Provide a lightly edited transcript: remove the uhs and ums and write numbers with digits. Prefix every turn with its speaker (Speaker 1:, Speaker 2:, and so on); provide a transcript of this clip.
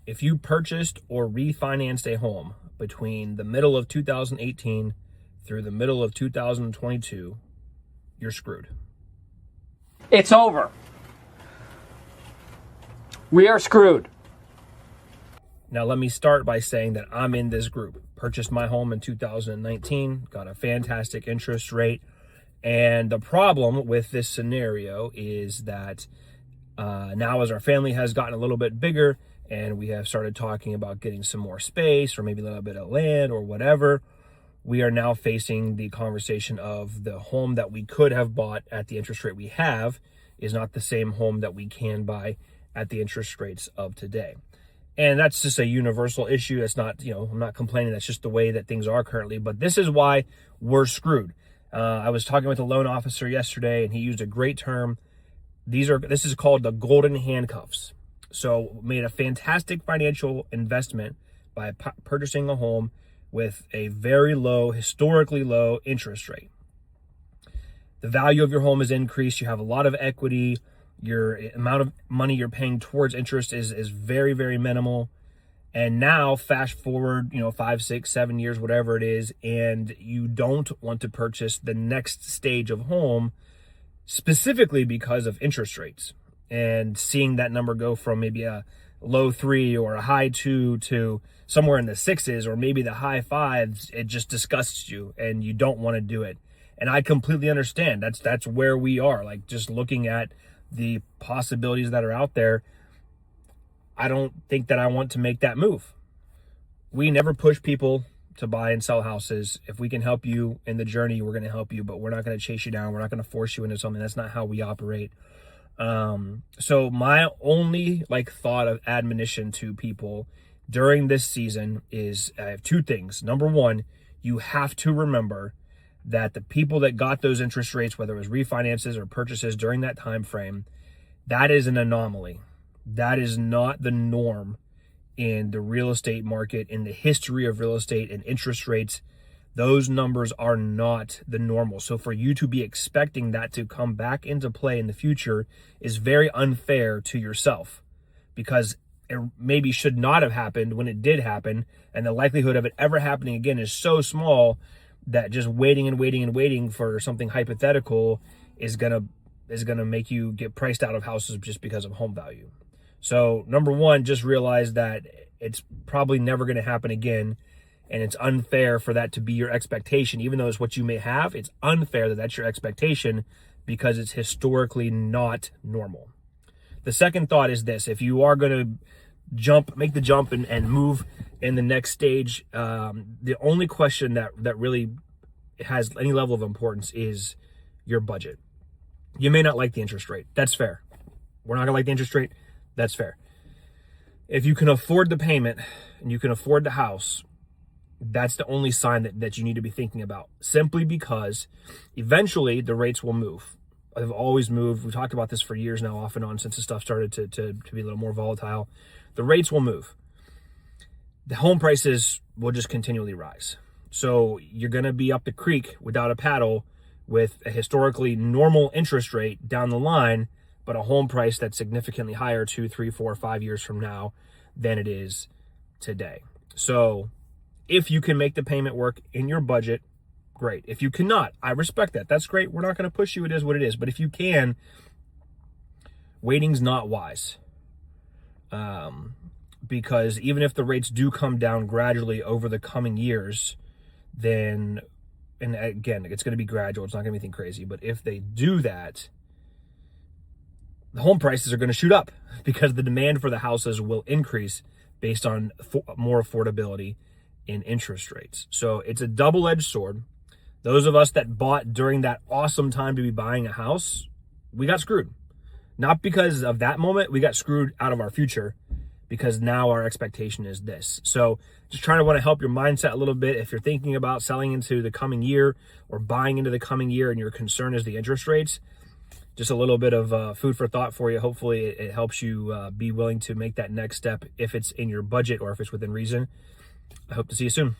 Speaker 1: If you purchased or refinanced a home between the middle of 2018 through the middle of 2022, you're screwed.
Speaker 2: It's over. We are screwed.
Speaker 1: Now, let me start by saying that I'm in this group. Purchased my home in 2019, got a fantastic interest rate. And the problem with this scenario is that now as our family has gotten a little bit bigger and we have started talking about getting some more space or maybe a little bit of land or whatever, we are now facing the conversation of the home that we could have bought at the interest rate we have is not the same home that we can buy at the interest rates of today. And that's just a universal issue. It's not, I'm not complaining. That's just the way that things are currently. But this is why we're screwed. I was talking with a loan officer yesterday, and he used a great term. This is called the golden handcuffs. So made a fantastic financial investment by purchasing a home with a very low, historically low interest rate. The value of your home is increased. You have a lot of equity. Your amount of money you're paying towards interest is very, very minimal. And now fast forward, 5, 6, 7 years, whatever it is, and you don't want to purchase the next stage of home specifically because of interest rates. And seeing that number go from maybe a low 3 or a high 2 to somewhere in the 6s or maybe the high 5s, it just disgusts you and you don't want to do it. And I completely understand. That's where we are. Like, just looking at the possibilities that are out there, I don't think that I want to make that move. We never push people to buy and sell houses. If we can help you in the journey, we're going to help you, but we're not going to chase you down. We're not going to force you into something. That's not how we operate. So my only thought of admonition to people during this season is I have two things. Number one, you have to remember that the people that got those interest rates, whether it was refinances or purchases during that time frame, that is an anomaly. That is not the norm in the real estate market, in the history of real estate and interest rates. Those numbers are not the normal. So for you to be expecting that to come back into play in the future is very unfair to yourself, because it maybe should not have happened when it did happen. And the likelihood of it ever happening again is so small that just waiting and waiting and waiting for something hypothetical is gonna make you get priced out of houses just because of home value. So number one, just realize that it's probably never going to happen again. And it's unfair for that to be your expectation. Even though it's what you may have, it's unfair that that's your expectation because it's historically not normal. The second thought is this: if you are going to make the jump and move in the next stage, the only question that really has any level of importance is your budget. You may not like the interest rate. That's fair. We're not going to like the interest rate. That's fair. If you can afford the payment and you can afford the house, that's the only sign that you need to be thinking about, simply because eventually the rates will move. They've always moved. We've talked about this for years now, off and on, since the stuff started to be a little more volatile. The rates will move. The home prices will just continually rise. So you're going to be up the creek without a paddle with a historically normal interest rate down the line, but a home price that's significantly higher 2, 3, 4, 5 years from now than it is today. So if you can make the payment work in your budget, great. If you cannot, I respect that. That's great. We're not going to push you. It is what it is. But if you can, waiting's not wise. Because even if the rates do come down gradually over the coming years, then, and again, it's going to be gradual. It's not going to be anything crazy. But if they do that, the home prices are going to shoot up because the demand for the houses will increase based on more affordability in interest rates. So it's a double-edged sword. Those of us that bought during that awesome time to be buying a house, we got screwed. Not because of that moment, we got screwed out of our future because now our expectation is this. So just trying to want to help your mindset a little bit. If you're thinking about selling into the coming year or buying into the coming year and your concern is the interest rates, just a little bit of food for thought for you. Hopefully it helps you be willing to make that next step if it's in your budget or if it's within reason. I hope to see you soon.